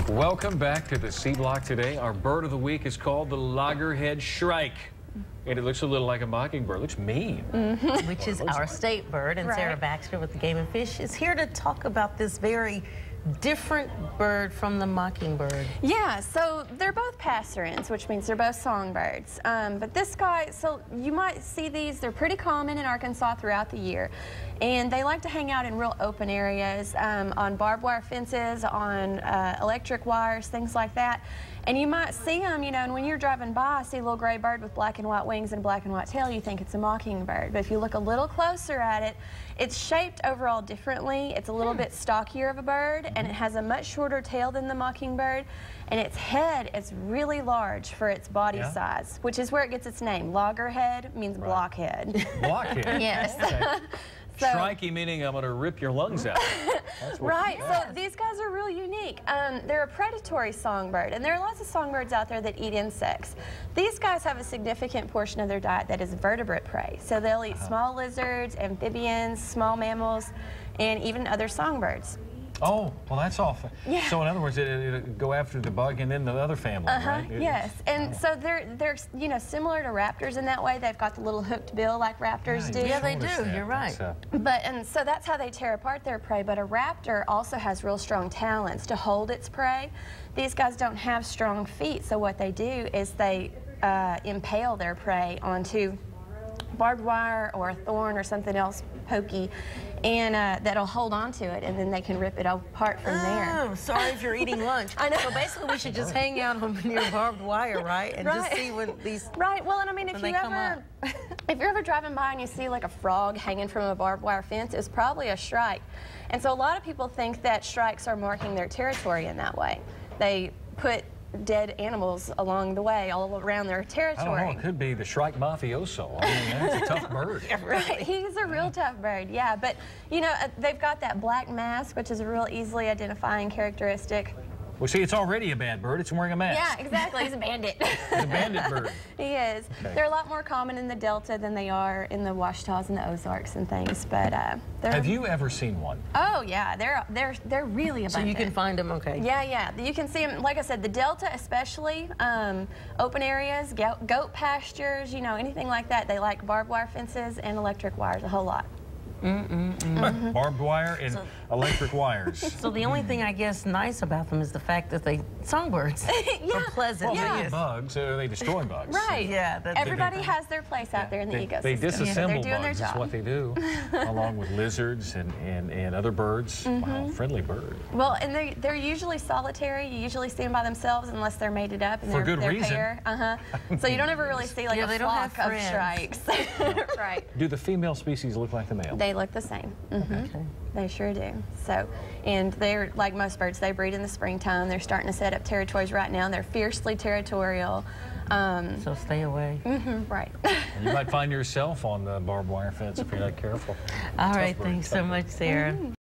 Welcome back to the C Block today. Our bird of the week is called the Loggerhead Shrike. And it looks a little like a mockingbird. It looks mean. Which is our state bird. And Sarah Baxter with the Game and Fish is here to talk about this very different bird from the mockingbird. Yeah, so they're both passerines, which means they're both songbirds. But this guy, so you might see these, they're pretty common in Arkansas throughout the year. And they like to hang out in real open areas, on barbed wire fences, on electric wires, things like that. And you might see them, you know, and when you're driving by, see a little gray bird with black and white wings and a black and white tail, you think it's a mockingbird. But if you look a little closer at it, it's shaped overall differently. It's a little bit stockier of a bird, and it has a much shorter tail than the mockingbird. And its head is really large for its body size, which is where it gets its name. Loggerhead means blockhead. Blockhead? Yes. Okay. So, Shrikey meaning I'm going to rip your lungs out. Right, so these guys are real unique. They're a predatory songbird, and there are lots of songbirds out there that eat insects. These guys have a significant portion of their diet that is vertebrate prey. So they'll eat small lizards, amphibians, small mammals, and even other songbirds. Oh, well, that's awful. Yeah. So in other words, it'll go after the bug and then the other family, right? Yes, and so they're you know, similar to raptors in that way. They've got the little hooked bill like raptors do. Yeah, they do. You're right. And so that's how they tear apart their prey. But a raptor also has real strong talons to hold its prey. These guys don't have strong feet, so what they do is they impale their prey onto barbed wire or a thorn or something else pokey, and that'll hold on to it, and then they can rip it apart from there. Oh, sorry if you're eating lunch. I know. So basically we should just hang out on near barbed wire, right? And just see when these... Right, well, and I mean, if you're ever driving by and you see like a frog hanging from a barbed wire fence, it's probably a shrike. And so a lot of people think that shrikes are marking their territory in that way. They put dead animals along the way, all around their territory. I don't know, it could be the Shrike mafioso. I mean, that's a tough bird. Right, he's a real tough bird, yeah. But, you know, they've got that black mask, which is a real easily identifying characteristic. Well, see, it's already a bad bird. It's wearing a mask. Yeah, exactly. He's a bandit. He's a bandit bird. He is. Okay. They're a lot more common in the Delta than they are in the Ouachitas and the Ozarks and things. But have you ever seen one? Oh yeah, they're really abundant. So you can find them, okay? Yeah. You can see them. Like I said, the Delta especially, open areas, goat pastures, you know, anything like that. They like barbed wire fences and electric wires a whole lot. Barbed wire and electric wires. So the only thing I guess nice about them is the fact that they songbirds are pleasant. Well, they eat bugs, they destroy bugs. Right. Yeah. Everybody has their place out there in the ecosystem. They disassemble they're doing bugs. Their That's job. what they do, along with lizards and other birds. Wow, friendly bird. Well, and they're usually solitary. You usually see them by themselves unless they're mated up and For they're good reason. pair. So you don't ever really see like a flock of shrikes. Right. Do the female species look like the male? They look the same. Okay. They sure do. So, and they're like most birds. They breed in the springtime. They're starting to set up territories right now. They're fiercely territorial. So stay away. Right. You might find yourself on the barbed wire fence if you're not careful. All right. Thanks so much, Sarah.